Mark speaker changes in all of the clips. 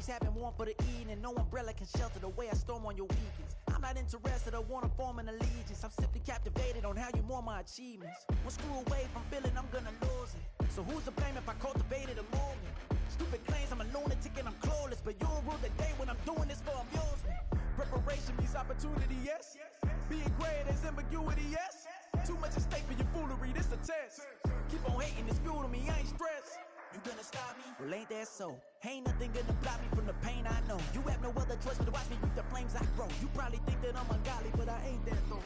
Speaker 1: she's having warm for the evening. No umbrella can shelter the way I storm on your weekends. I'm not interested or wanna form an allegiance. I'm simply captivated on how you more my achievements. One screw away from feeling I'm gonna lose it. So who's to blame if I cultivated a movement? Stupid claims I'm a lunatic and I'm clueless, but you'll rule the day when I'm doing this for amusement. Preparation means opportunity, yes. Being great is ambiguity, yes. Too much at stake for your foolery, this a test. Keep on hating, it's fuel to me, I ain't stressed. You gonna stop me? Well, ain't that so? Ain't nothing gonna block me from the pain I know. You have no other choice but to watch me reap the flames I grow. You probably think that I'm ungodly, but I ain't that though.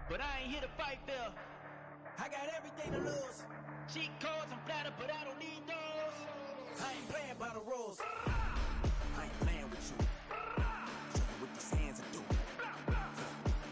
Speaker 1: But I ain't here to fight, Phil. I got everything to lose. Cheat codes, I'm flattered, but I don't need those. I ain't playing by the rules. I ain't playing with you. Show you what these hands are doing.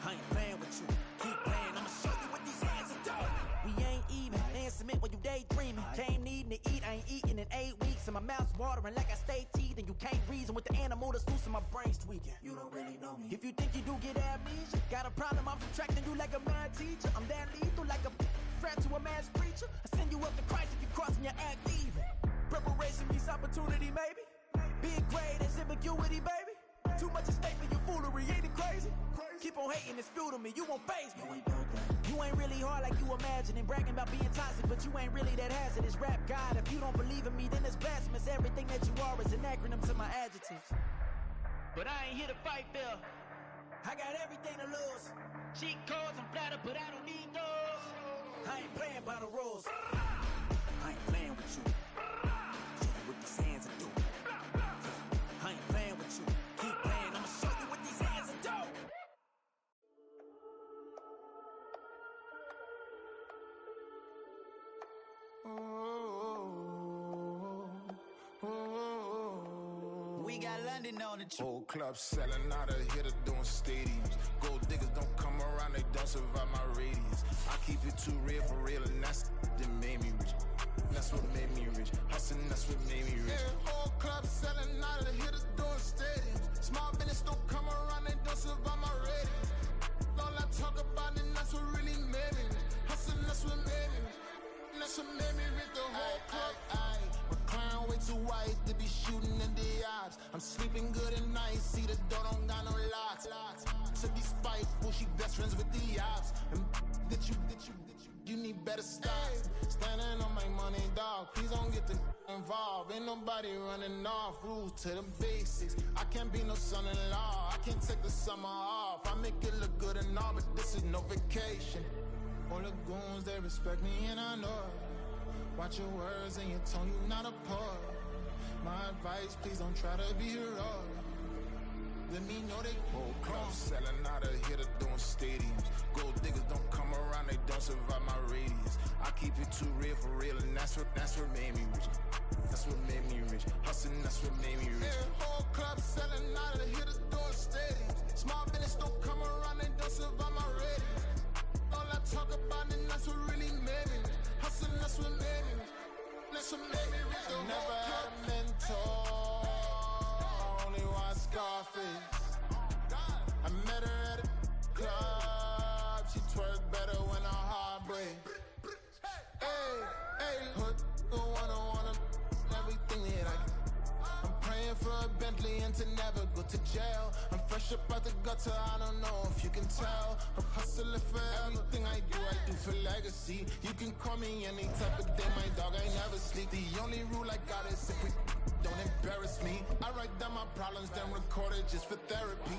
Speaker 1: I ain't playing with you. Keep playing, I'ma show you what these hands are doing. We ain't even. They submit when you daydreaming. Came needing to eat, I ain't eating in 8 weeks. And my mouth's watering like I stay teething. You can't reason with the animal that's loose and my brain's tweaking. You don't really know me. If you think you do get amnesia, got a problem, I'm subtracting you like a mad teacher. I'm that lethal like a threat to a mass preacher. I send you up to Christ if you crossing your act evil. Preparation means opportunity, maybe. Being great is ambiguity, baby. Too much at stake for your foolery, ain't it crazy? Keep on hating, it's fuel to me, you won't faze me. You ain't really hard like you imagining. Bragging about being toxic, but you ain't really that hazardous. Rap God, if you don't believe in me, then it's blasphemous. Everything that you are is an acronym to my adjectives. But I ain't here to fight, Phil. I got everything to lose. Cheat codes, I'm flattered, but I don't need those. I ain't playing by the rules. I ain't playing with you. Show you what these hands are doing. I ain't playing with you. Keep playing, I'ma show you what these hands are doing.
Speaker 2: We got London on the trip.
Speaker 3: Whole club selling out of here to doing stadiums. Gold diggers don't come around, they don't survive my radius. I keep it too real for real, and that's that made me rich. That's what made me rich. Hustling, that's what made me rich. Yeah, whole club selling out of here to doing stadiums. Small business don't come around, they don't survive my radius. All I talk about, and that's what really made me rich. Hustling, that's what made me rich. That's what made me rich. The whole club. My crown way too white to be shooting in the eyes. I'm sleeping good at night, see the door don't got no locks. To be spiteful, she best friends with the ops. And you need better stop. Standing on my money, dog. Please don't get the involved. Ain't nobody running off. Rules to the basics. I can't be no son-in-law. I can't take the summer off. I make it look good and all, but this is no vacation. All the goons, they respect me and I know it. Watch your words and your tone, you not a poet. My advice, please don't try to be heroic. Let me know they whole club selling out of here to doing stadiums. Gold diggers don't come around, they don't survive my radius. I keep it too real for real, and that's what made me rich. That's what made me rich. Hustling, that's what made me rich. Yeah, whole club selling out of here to doing stadiums. Small business don't come around, they don't survive my radius. All I talk about, and that's what really made me rich. Hustling, that's what made me rich. That's what made me rich. I never had a mentor. Only one Scarface. I met her at a club. She twerk better when her heart breaks. Hey, hood, wanna everything that I can. I'm praying for a Bentley and to never go to jail. I'm fresh up out the gutter, I don't know if you can tell. I'm hustling for everything I do for legacy. You can call me any type of day, my dog, I never sleep. The only rule I got is if we don't embarrass me. I write down my problems, then record it just for therapy.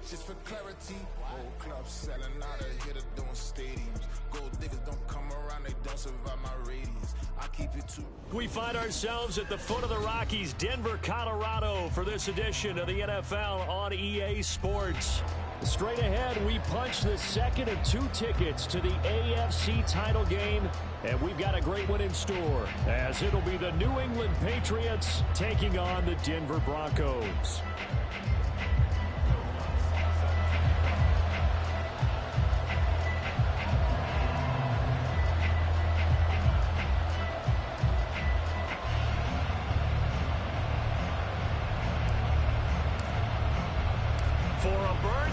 Speaker 3: Just for clarity. Whole club selling out of here to doing stadiums. Gold diggers don't come around, they don't survive my radius. I keep it too.
Speaker 4: We find ourselves at the foot of the Rockies, Denver, Colorado, for this edition of the NFL on EA Sports. Straight ahead, we punch the second of 2 tickets to the AFC title game, and we've got a great one in store, as it'll be the New England Patriots taking on the Denver Broncos.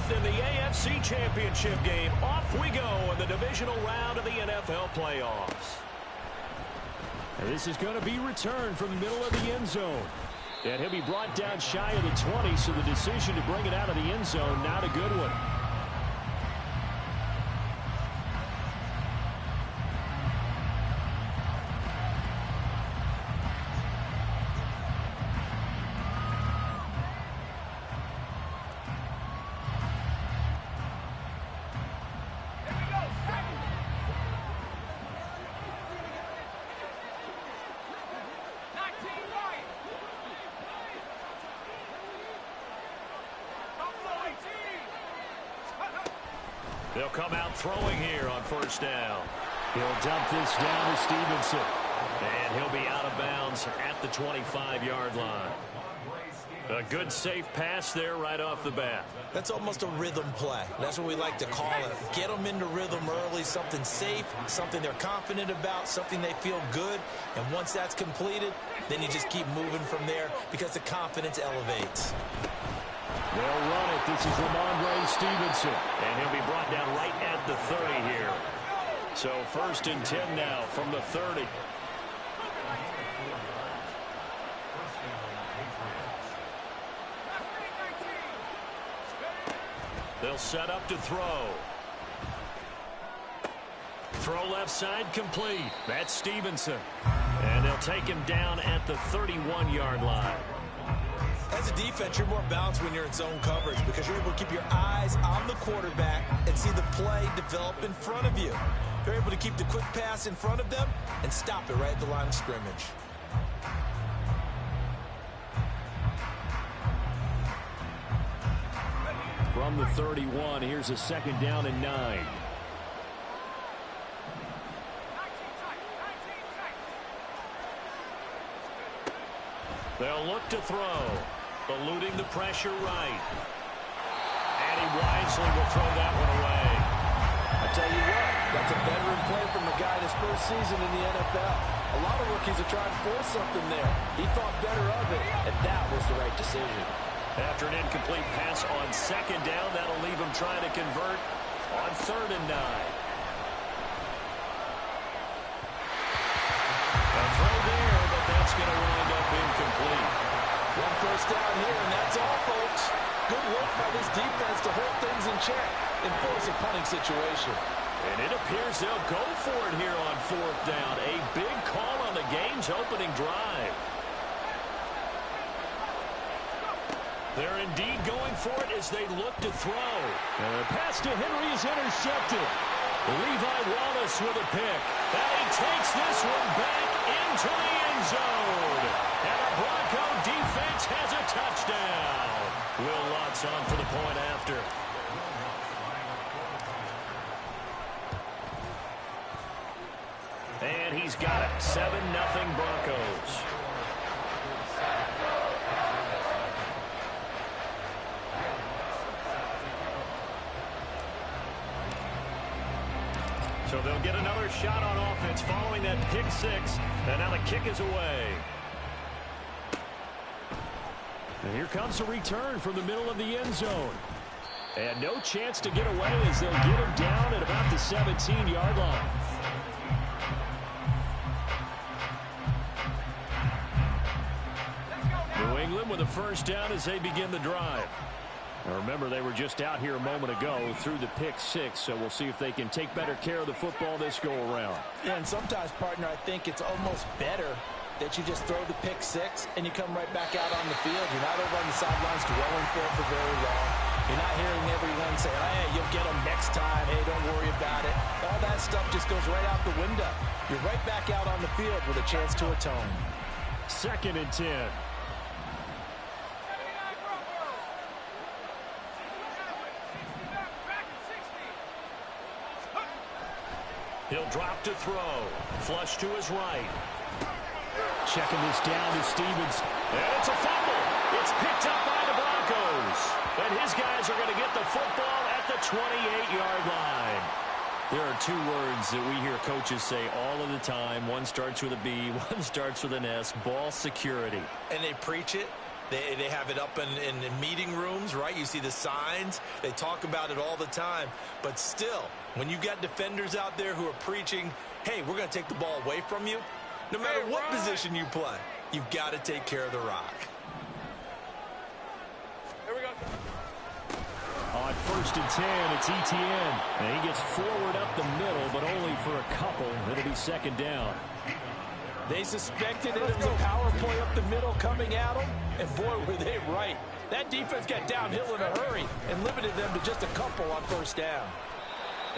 Speaker 4: In the AFC Championship game, off we go in the divisional round of the NFL playoffs. And this is going to be returned from the middle of the end zone. And he'll be brought down shy of the 20, so the decision to bring it out of the end zone, not a good one. They'll come out throwing here on first down. He'll dump this down to Stevenson. And he'll be out of bounds at the 25-yard line. A good, safe pass there right off the bat.
Speaker 5: That's almost a rhythm play. That's what we like to call it. Get them into rhythm early, something safe, something they're confident about, something they feel good. And once that's completed, then you just keep moving from there because the confidence elevates.
Speaker 4: They'll run it. This is Ramondre Stevenson. And he'll be brought down right at the 30 here. So 1st and 10 now from the 30. They'll set up to throw. Throw left side complete. That's Stevenson. And they'll take him down at the 31-yard line.
Speaker 5: As a defense, you're more balanced when you're in zone coverage because you're able to keep your eyes on the quarterback and see the play develop in front of you. You're able to keep the quick pass in front of them and stop it right at the line of scrimmage.
Speaker 4: From the 31, here's a 2nd down and 9. They'll look to throw. Eluding the pressure right. And he wisely will throw that one away.
Speaker 6: I tell you what, that's a veteran play from a guy in his first season in the NFL. A lot of rookies are trying to force something there. He thought better of it, and that was the right decision.
Speaker 4: After an incomplete pass on 2nd down, that'll leave him trying to convert on 3rd and 9. A throw there, but that's going to wind up incomplete.
Speaker 6: One first down here, and that's all, folks. Good work by this defense to hold things in check and force a punting situation.
Speaker 4: And it appears they'll go for it here on 4th down. A big call on the game's opening drive. They're indeed going for it as they look to throw. And the pass to Henry is intercepted. Levi Wallace with a pick. And he takes this one back into the end zone. And the Bronco defense has a touchdown. Will Lutz on for the point after. And he's got it. 7-0 Broncos. So they'll get another shot on offense following that pick 6. And now the kick is away. And here comes a return from the middle of the end zone. And no chance to get away as they'll get him down at about the 17-yard line. New England with a first down as they begin the drive. Now remember, they were just out here a moment ago through the pick 6, so we'll see if they can take better care of the football this go-around.
Speaker 6: Yeah, and sometimes, partner, I think it's almost better that you just throw the pick 6 and you come right back out on the field. You're not over on the sidelines dwelling for it for very long. You're not hearing everyone say, hey, you'll get them next time. Hey, don't worry about it. All that stuff just goes right out the window. You're right back out on the field with a chance to atone.
Speaker 4: 2nd and 10. He'll drop to throw. Flush to his right. Checking this down to Stevens. And it's a fumble. It's picked up by the Broncos. And his guys are going to get the football at the 28-yard line. There are 2 words that we hear coaches say all of the time. One starts with a B, one starts with an S. Ball security.
Speaker 5: And they preach it. They have it up in meeting rooms, right? You see the signs. They talk about it all the time. But still, when you got defenders out there who are preaching, hey, we're going to take the ball away from you, no matter what position you play, you've got to take care of the rock.
Speaker 4: On 1st and 10, it's Etienne. And he gets forward up the middle, but only for a couple. It'll be 2nd down.
Speaker 6: They suspected it was a power play up the middle coming at them, and boy, were they right. That defense got downhill in a hurry and limited them to just a couple on 1st down.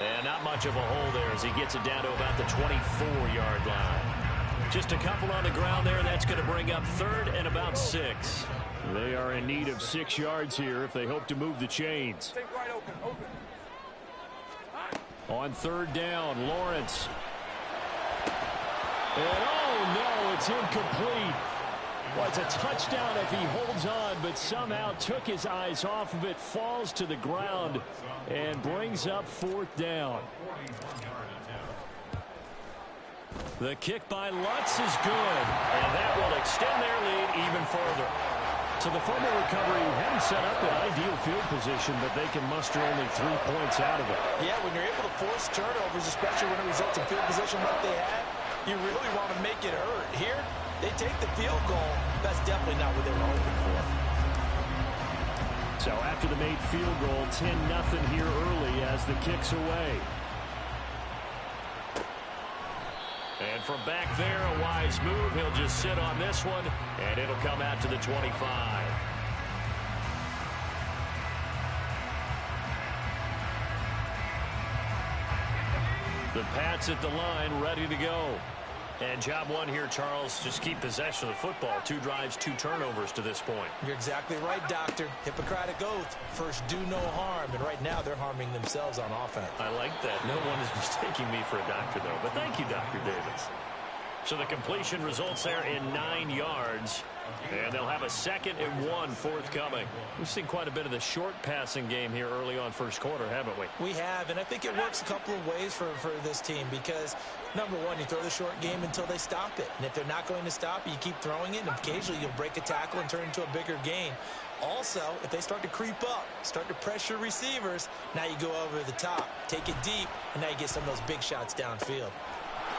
Speaker 4: And not much of a hole there as he gets it down to about the 24-yard line. Just a couple on the ground there. That's going to bring up 3rd and about 6. They are in need of 6 yards here if they hope to move the chains. On 3rd down, Lawrence. And oh no, it's incomplete. Well, it's a touchdown if he holds on, but somehow took his eyes off of it, falls to the ground, and brings up 4th down. The kick by Lutz is good, and that will extend their lead even further. So the fumble recovery hadn't set up an ideal field position, but they can muster only 3 points out of it.
Speaker 6: Yeah, when you're able to force turnovers, especially when it results in field position like they had, you really want to make it hurt. Here, they take the field goal. That's definitely not what they were hoping for.
Speaker 4: So after the made field goal, 10-0 here early as the kick's away. And from back there, a wise move. He'll just sit on this one, and it'll come out to the 25. The Pats at the line, ready to go. And job one here, Charles, just keep possession of the football. 2 drives, 2 turnovers to this point.
Speaker 6: You're exactly right, Doctor. Hippocratic oath. First, do no harm. And right now, they're harming themselves on offense.
Speaker 4: I like that. No one is mistaking me for a doctor, though. But thank you, Dr. Davis. So the completion results there in 9 yards. And they'll have a 2nd and 1 forthcoming. We've seen quite a bit of the short passing game here early on 1st quarter, haven't we?
Speaker 6: We have, and I think it works a couple of ways for this team because, number one, you throw the short game until they stop it. And if they're not going to stop it, you keep throwing it, and occasionally you'll break a tackle and turn it into a bigger gain. Also, if they start to creep up, start to pressure receivers, now you go over the top, take it deep, and now you get some of those big shots downfield.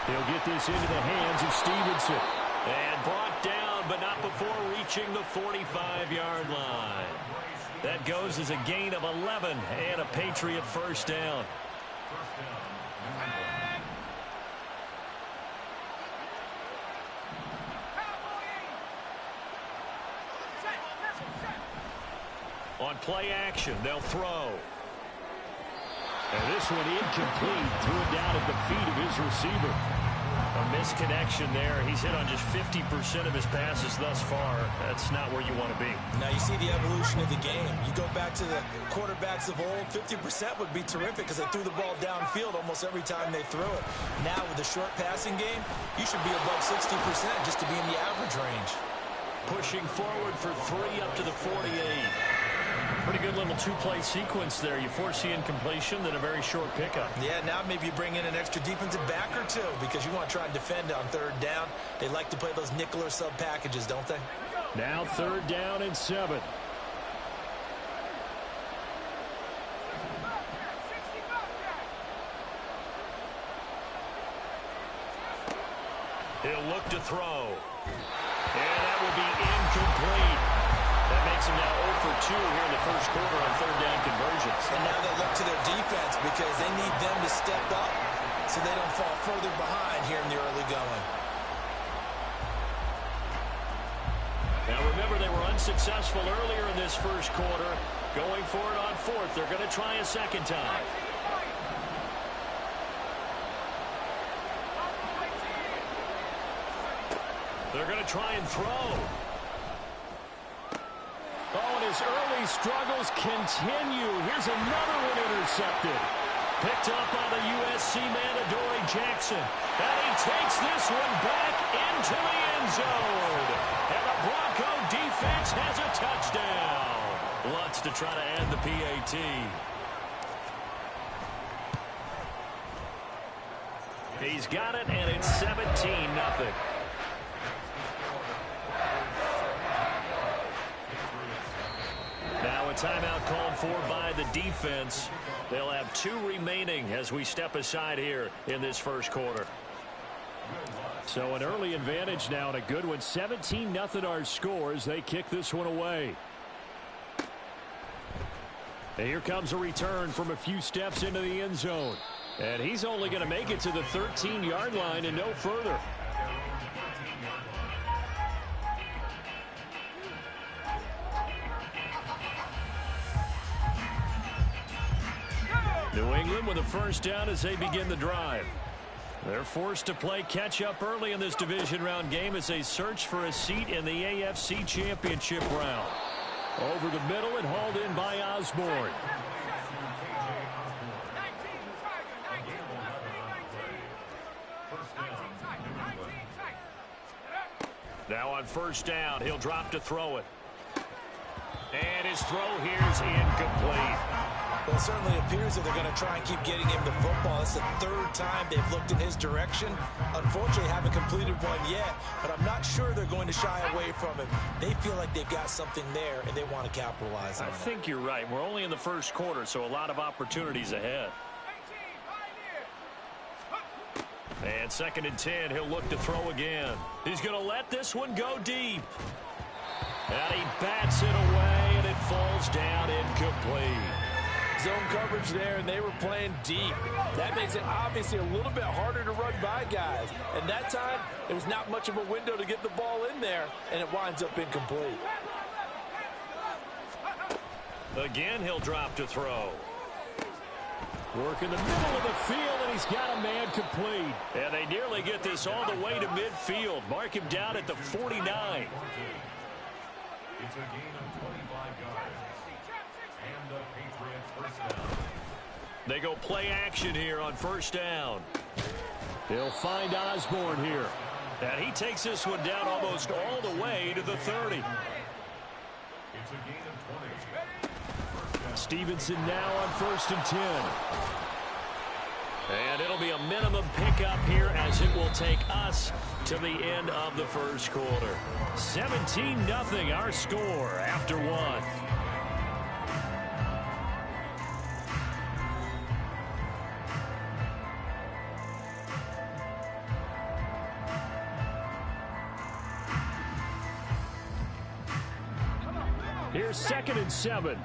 Speaker 4: He'll get this into the hands of Stevenson. And brought down, but not before reaching the 45-yard line. That goes as a gain of 11 and a Patriot 1st down. On play action, they'll throw. And this one incomplete. Threw it down at the feet of his receiver. A misconnection there. He's hit on just 50% of his passes thus far. That's not where you want to be.
Speaker 6: Now you see the evolution of the game. You go back to the quarterbacks of old, 50% would be terrific because they threw the ball downfield almost every time they threw it. Now with the short passing game, you should be above 60% just to be in the average range.
Speaker 4: Pushing forward for 3 up to the 48. Pretty good little 2-play sequence there. You force the incompletion, then a very short pickup.
Speaker 6: Yeah, now maybe you bring in an extra defensive back or 2 because you want to try and defend on 3rd down. They like to play those nickel or sub packages, don't they?
Speaker 4: Now 3rd down and 7. He'll look to throw. And that will be incomplete. That makes him now 0 for 2 here in the 1st quarter on 3rd down conversions.
Speaker 6: And now they look to their defense because they need them to step up so they don't fall further behind here in the early going.
Speaker 4: Now remember, they were unsuccessful earlier in this 1st quarter. Going for it on 4th. They're going to try a 2nd time. They're going to try and throw. Oh, and his early struggles continue. Here's another one intercepted. Picked up by the USC man, Adoree Jackson. And he takes this one back into the end zone. And the Bronco defense has a touchdown. Lutz to try to add the PAT. He's got it, and it's 17-0. Now a timeout called for by the defense. They'll have 2 remaining as we step aside here in this 1st quarter. So an early advantage now and a good one. 17-0 our score as they kick this one away. And here comes a return from a few steps into the end zone. And he's only going to make it to the 13-yard line and no further. New England with a first down as they begin the drive. They're forced to play catch-up early in this division round game as they search for a seat in the AFC Championship round. Over the middle and hauled in by Osborne. Now on first down, he'll drop to throw it. And his throw here is incomplete.
Speaker 5: Well, it certainly appears that they're going to try and keep getting him the football. It's the third time they've looked in his direction. Unfortunately, haven't completed one yet, but I'm not sure they're going to shy away from him. They feel like they've got something there, and they want to capitalize on it.
Speaker 4: I think you're right. We're only in the first quarter, so a lot of opportunities ahead. And 2nd and 10, he'll look to throw again. He's going to let this one go deep. And he bats it away, and it falls down incomplete.
Speaker 6: Zone coverage there, and they were playing deep. That makes it obviously a little bit harder to run by guys. And that time, there was not much of a window to get the ball in there, and it winds up incomplete.
Speaker 4: Again, he'll drop to throw. Work in the middle of the field, and he's got a man complete. And they nearly get this all the way to midfield. Mark him down at the 49.
Speaker 7: It's a gain of 25 yards. And the Patriots first down.
Speaker 4: They go play action here on first down. They'll find Osborne here. And he takes this one down almost all the way to the 30.
Speaker 7: It's a gain of 20.
Speaker 4: Stevenson now on 1st and 10. And it'll be a minimum pickup here as it will take us to the end of the first quarter. 17-0 our score after one. Here's 2nd and 7.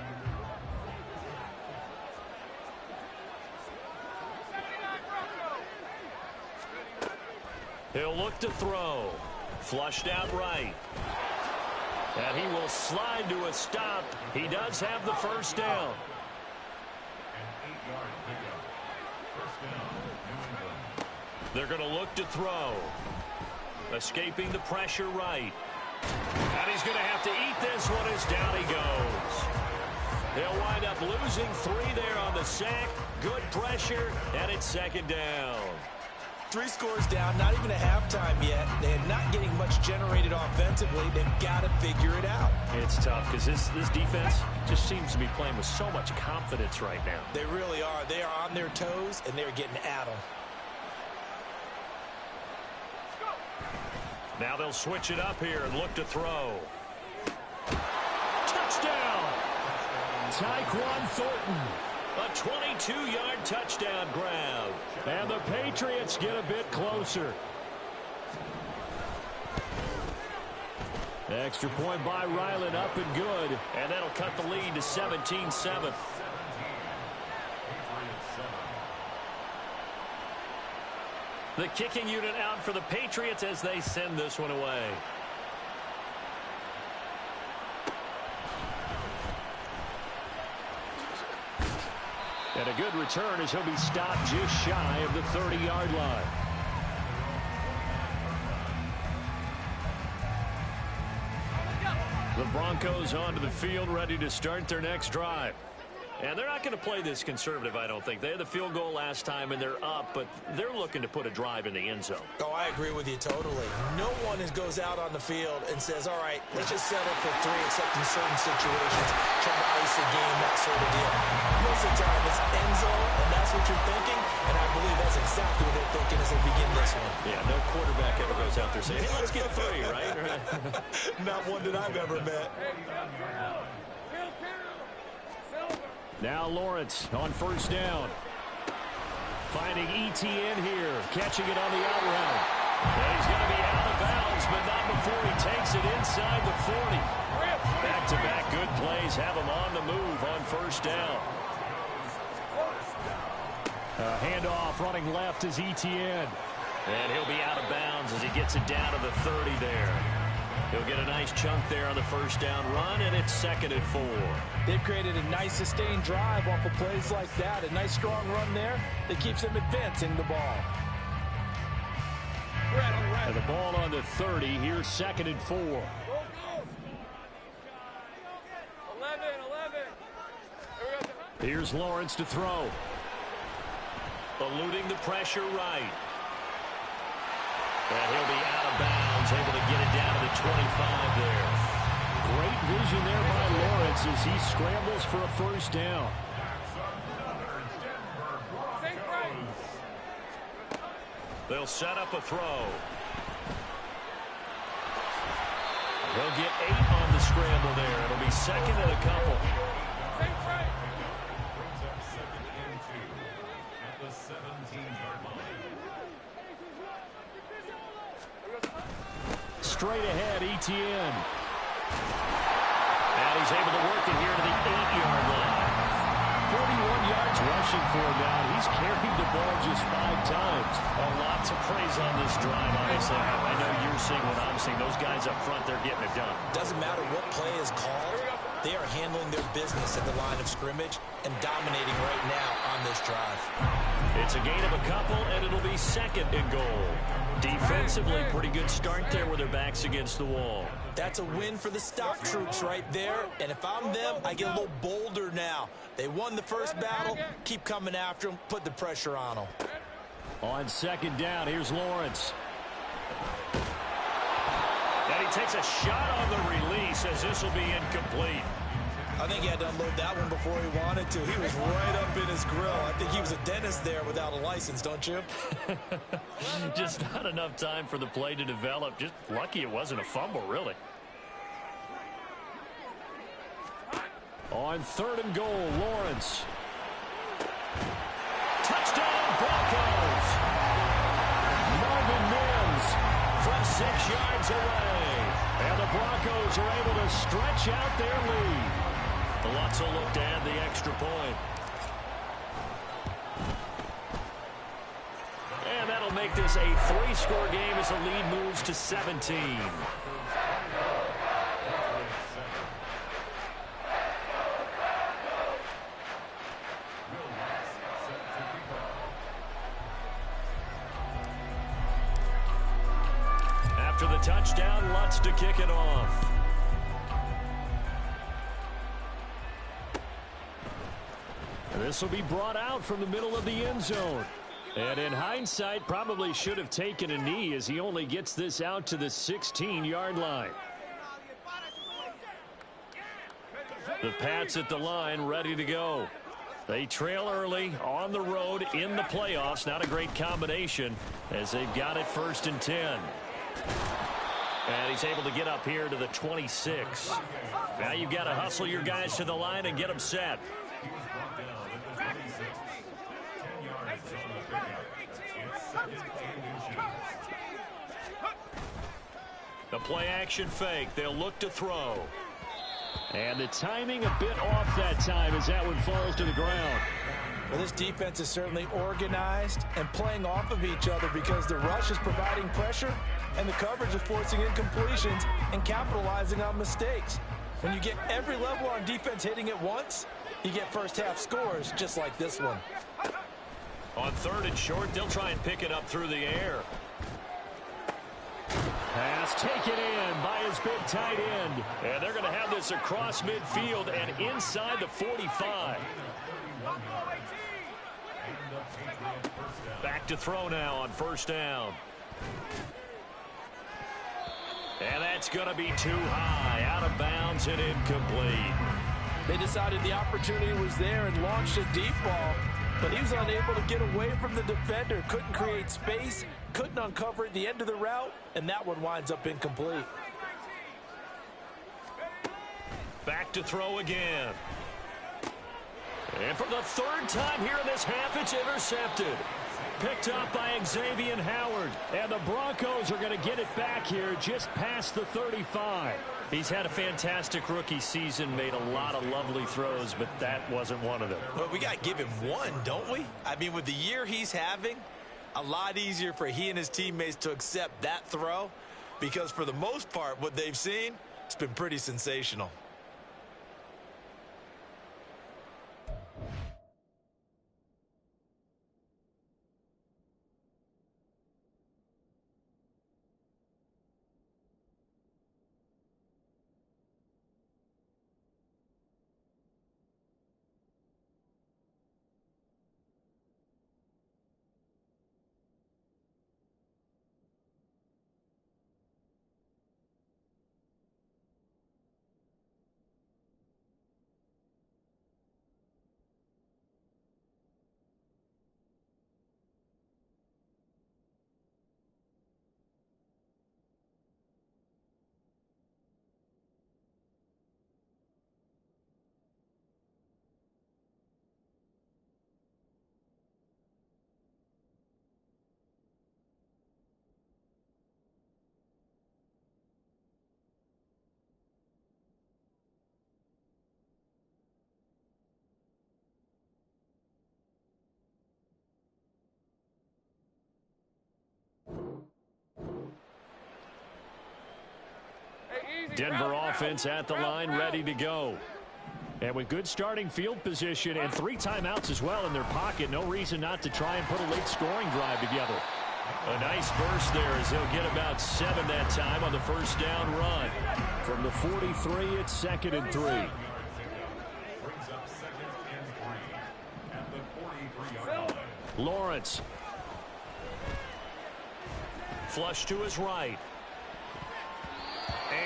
Speaker 4: He'll look to throw. Flushed out right. And he will slide to a stop. He does have the first down.
Speaker 7: An 8-yard pickup. First down, New England.
Speaker 4: They're going to look to throw. Escaping the pressure right. And he's going to have to eat this one as down he goes. They'll wind up losing 3 there on the sack. Good pressure, and it's 2nd down.
Speaker 5: 3 scores down, not even a halftime yet. They're not getting much generated offensively. They've got to figure it out.
Speaker 4: It's tough because this defense just seems to be playing with so much confidence right now.
Speaker 5: They really are. They are on their toes, and they're getting at them.
Speaker 4: Now they'll switch it up here and look to throw. Touchdown! Tyquan Thornton. A 22-yard touchdown grab. And the Patriots get a bit closer. Extra point by Ryland, up and good. And that'll cut the lead to 17-7. The kicking unit out for the Patriots as they send this one away. And a good return as he'll be stopped just shy of the 30-yard line. The Broncos onto the field, ready to start their next drive. And they're not going to play this conservative, I don't think. They had the field goal last time, and they're up, but they're looking to put a drive in the end zone.
Speaker 5: Oh, I agree with you totally. No one goes out on the field and says, all right, let's just settle for 3, except in certain situations, try to ice the game, that sort of deal. Most of the time, it's end zone, and that's what you're thinking, and I believe that's exactly what they're thinking as they begin this one.
Speaker 4: Yeah, no quarterback ever goes out there saying, hey, let's get 3, right?
Speaker 5: Not one that I've ever met.
Speaker 4: Now Lawrence on first down. Finding ETN here. Catching it on the out route. And he's going to be out of bounds, but not before he takes it inside the 40. Back-to-back good plays have him on the move on first down. Handoff running left is Etienne. And he'll be out of bounds as he gets it down to the 30 there. He'll get a nice chunk there on the first down run, and it's 2nd and 4.
Speaker 6: They've created a nice sustained drive off of plays like that. A nice strong run there that keeps them advancing the ball.
Speaker 4: And the ball on the 30. Here's 2nd and 4.
Speaker 8: 11.
Speaker 4: Here's Lawrence to throw. Eluding the pressure right. And he'll be out of bounds, able to get it down to the 25 there. Great vision there by Lawrence as he scrambles for a first down. They'll set up a throw. They'll get 8 on the scramble there. It'll be 2nd and a couple. Straight ahead, Etienne. And he's able to work it here to the 8-yard line. 41 yards rushing for him now. He's carried the ball just 5 times. A lot to praise on this drive, obviously. I know you're seeing what I'm seeing. Those guys up front, they're getting it done.
Speaker 5: Doesn't matter what play is called. They are handling their business at the line of scrimmage and dominating right now on this drive.
Speaker 4: It's a gain of a couple, and it'll be 2nd and goal. Defensively, pretty good start there with their backs against the wall.
Speaker 5: That's a win for the stop troops right there. And if I'm them, I get a little bolder now. They won the first battle. Keep coming after them. Put the pressure on them.
Speaker 4: On 2nd down, here's Lawrence. And he takes a shot on the release as this will be incomplete.
Speaker 5: I think he had to unload that one before he wanted to. He was right up in his grill. I think he was a dentist there without a license, don't you?
Speaker 4: Just not enough time for the play to develop. Just lucky it wasn't a fumble, really. On 3rd and goal, Lawrence. Touchdown, Broncos! Marvin Mims from 6 yards away. And the Broncos are able to stretch out their lead. The Lutz will look to add the extra point. And that'll make this a 3-score game as the lead moves to 17. After the touchdown, Lutz to kick it off. This will be brought out from the middle of the end zone. And in hindsight, probably should have taken a knee as he only gets this out to the 16-yard line. The Pats at the line, ready to go. They trail early on the road in the playoffs. Not a great combination as they've got it 1st and 10. And he's able to get up here to the 26. Now you've got to hustle your guys to the line and get them set. The play action fake. They'll look to throw. And the timing a bit off that time as that one falls to the ground.
Speaker 6: Well, this defense is certainly organized and playing off of each other because the rush is providing pressure and the coverage is forcing incompletions and capitalizing on mistakes. When you get every level on defense hitting at once, you get first half scores just like this one.
Speaker 4: On 3rd and short, they'll try and pick it up through the air. Pass taken in by his big tight end. And they're going to have this across midfield and inside the 45. Back to throw now on 1st down. And that's going to be too high. Out of bounds and incomplete.
Speaker 6: They decided the opportunity was there and launched a deep ball. But he was unable to get away from the defender. Couldn't create space. Couldn't uncover at the end of the route. And that one winds up incomplete.
Speaker 4: Back to throw again. And for the 3rd time here in this half, it's intercepted. Picked up by Xavier Howard. And the Broncos are going to get it back here just past the 35.
Speaker 8: He's had a fantastic rookie season, made a lot of lovely throws, but that wasn't one of them.
Speaker 5: Well, we got to give him one, don't we? I mean, with the year he's having, a lot easier for he and his teammates to accept that throw, because for the most part, what they've seen, it's been pretty sensational.
Speaker 4: Denver offense at the line, ready to go. And with good starting field position and 3 timeouts as well in their pocket, no reason not to try and put a late scoring drive together. A nice burst there as they'll get about 7 that time on the first down run. From the 43, it's 2nd and 3.
Speaker 7: Brings up 2nd and 3 at the 43-yard line.
Speaker 4: Lawrence. Flush to his right.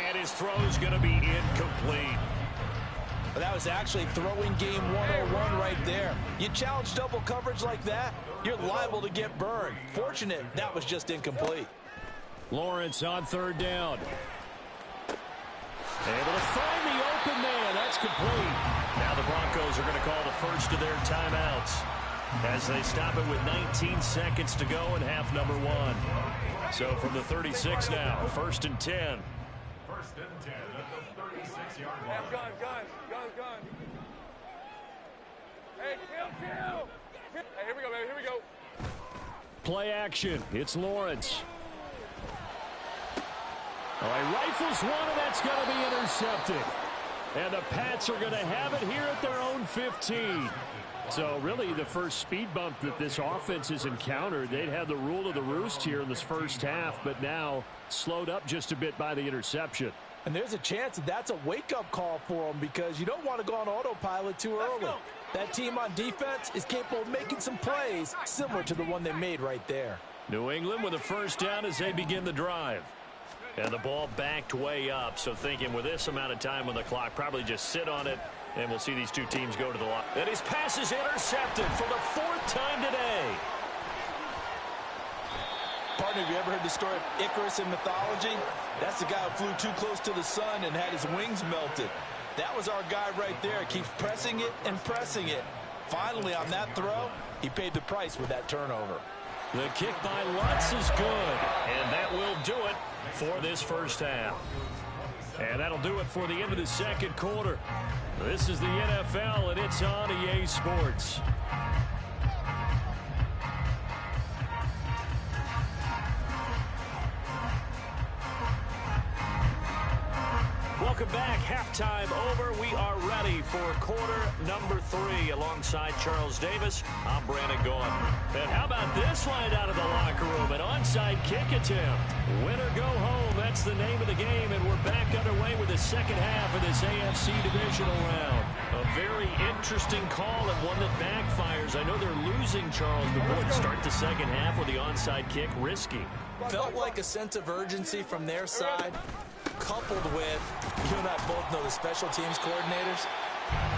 Speaker 4: And his throw's going to be incomplete.
Speaker 6: That was actually throwing game 101 right there. You challenge double coverage like that, you're liable to get burned. Fortunate that was just incomplete.
Speaker 4: Lawrence on 3rd down. Able to find the open man. That's complete. Now the Broncos are going to call the first of their timeouts as they stop it with 19 seconds to go in half number 1. So from the 36 now, 1st and 10.
Speaker 7: 1st and 10 at the 36-yard line.
Speaker 9: Gun. Hey, kill. Hey, here we go, baby. Here we go.
Speaker 4: Play action. It's Lawrence. All right, rifles one, and that's going to be intercepted. And the Pats are going to have it here at their own 15. So really the first speed bump that this offense has encountered. They'd had the rule of the roost here in this first half, but now slowed up just a bit by the interception.
Speaker 6: And there's a chance that that's a wake-up call for them because you don't want to go on autopilot too early. That team on defense is capable of making some plays similar to the one they made right there.
Speaker 4: New England with a first down as they begin the drive. And the ball backed way up, so thinking with this amount of time on the clock, probably just sit on it, and we'll see these two teams go to the line. And his pass is intercepted for the 4th time today.
Speaker 6: Partner, have you ever heard the story of Icarus in mythology? That's the guy who flew too close to the sun and had his wings melted. That was our guy right there. Keeps pressing it and pressing it. Finally, on that throw, he paid the price with that turnover.
Speaker 4: The kick by Lutz is good, and that will do it for this first half. And that'll do it for the end of the second quarter. This is the NFL, and it's on EA Sports. Welcome back. Halftime over. We are ready for quarter number 3. Alongside Charles Davis, I'm Brandon Gaughan. And how about this line out of the locker room? An onside kick attempt. Win or go home. That's the name of the game. And we're back underway with the second half of this AFC divisional round. A very interesting call and one that backfires. I know they're losing, Charles, but boy, to start the second half with the onside kick, risky.
Speaker 5: Felt like a sense of urgency from their side, coupled with, you and I both know the special teams coordinators,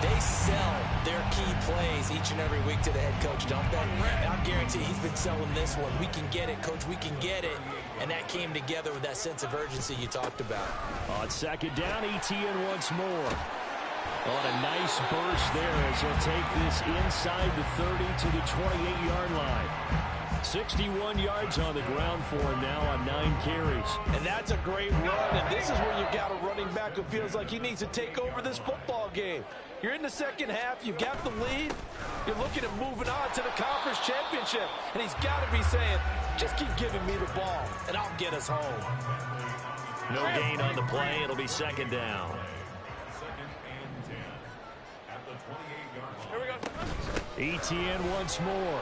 Speaker 5: they sell their key plays each and every week to the head coach, don't they? And I guarantee he's been selling this one. We can get it, coach, we can get it. And that came together with that sense of urgency you talked about.
Speaker 4: On second down, ETN once more. On a nice burst there as he'll take this inside the 30 to the 28-yard line. 61 yards on the ground for him now on 9 carries.
Speaker 6: And that's a great run, and this is where you've got a running back who feels like he needs to take over this football game. You're in the second half, you got the lead, you're looking at moving on to the conference championship, and he's got to be saying, just keep giving me the ball, and I'll get us home.
Speaker 4: No gain on the play. It'll be second down.
Speaker 7: Second and 10 at the 28-yard line.
Speaker 4: Here we go. Etienne once more.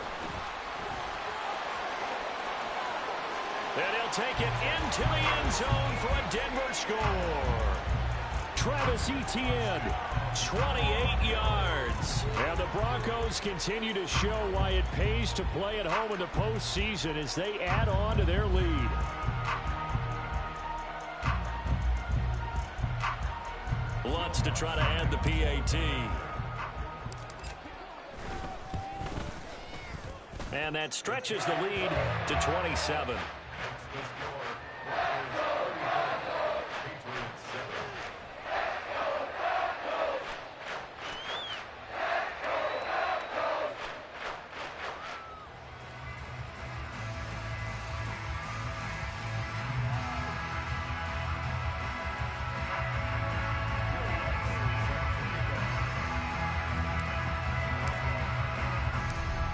Speaker 4: And he'll take it into the end zone for a Denver score. Travis Etienne, 28 yards. And the Broncos continue to show why it pays to play at home in the postseason as they add on to their lead. Lutz to try to add the PAT. And that stretches the lead to 27.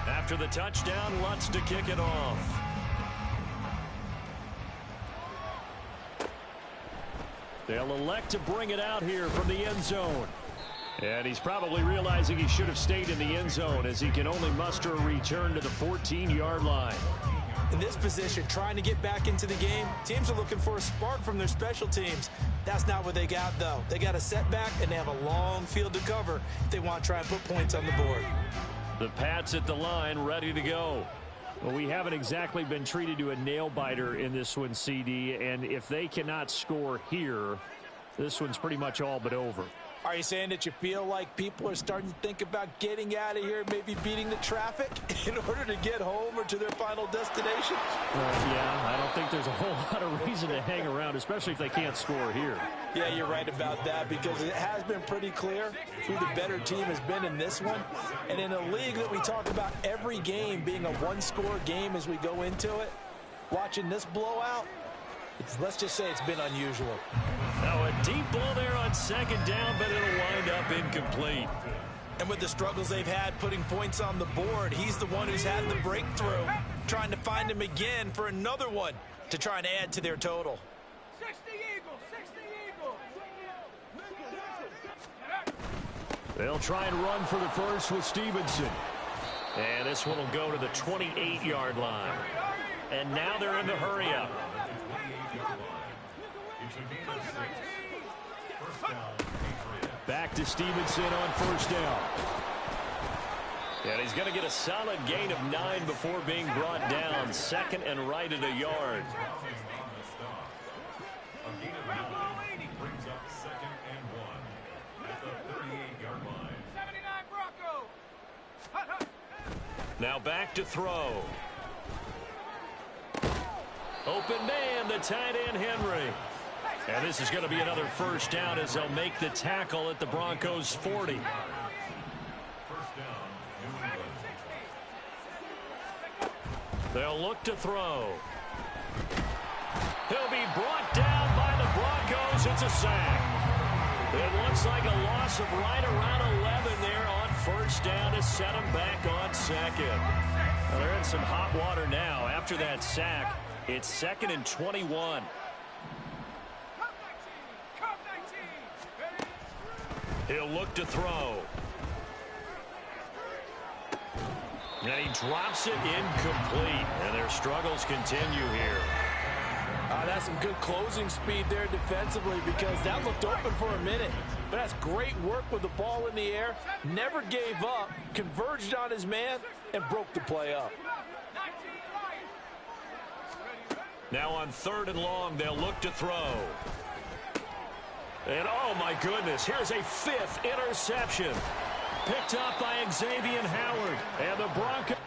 Speaker 4: After the touchdown, Lutz to kick it off. They'll elect to bring it out here from the end zone. And he's probably realizing he should have stayed in the end zone as he can only muster a return to the 14-yard line.
Speaker 5: In this position, trying to get back into the game, teams are looking for a spark from their special teams. That's not what they got, though. They got a setback, and they have a long field to cover if they want to try and put points on the board.
Speaker 4: The Pats at the line, ready to go. Well, we haven't exactly been treated to a nail-biter in this one, CD, and if they cannot score here, this one's pretty much all but over.
Speaker 6: Are you saying that you feel like people are starting to think about getting out of here, maybe beating the traffic in order to get home or to their final destination?
Speaker 4: Yeah, I don't think there's a whole lot of reason to hang around, especially if they can't score here.
Speaker 6: Yeah, you're right about that because it has been pretty clear who the better team has been in this one. And in a league that we talk about every game being a one-score game as we go into it, watching this blowout, let's just say it's been unusual.
Speaker 4: Now a deep ball there on second down, but it'll wind up incomplete.
Speaker 5: And with the struggles they've had putting points on the board, he's the one who's had the breakthrough, trying to find him again for another one to try and add to their total.
Speaker 9: 60 Eagles, 60 Eagles.
Speaker 4: They'll try and run for the first with Stevenson. And this one will go to the 28-yard line. And now they're in the hurry-up. Back to Stevenson on first down. And he's going to get a solid gain of 9 before being brought down. Second and right at a yard.
Speaker 7: Brings up second and 1 at the 38-yard line.
Speaker 9: 79 Broncos.
Speaker 4: Now back to throw. Open man, the tight end Henry. And this is going to be another first down as they'll make the tackle at the Broncos' 40. They'll look to throw. He'll be brought down by the Broncos. It's a sack. It looks like a loss of right around 11 there on first down to set them back on second. Well, they're in some hot water now. After that sack, it's second and 21. He'll look to throw. And he drops it incomplete. And their struggles continue here.
Speaker 6: That's some good closing speed there defensively because that looked open for a minute. But that's great work with the ball in the air. Never gave up, converged on his man, and broke the play up.
Speaker 4: Now on third and long, they'll look to throw. And oh my goodness, here's a 5th interception. Picked up by Xavier Howard. And the Broncos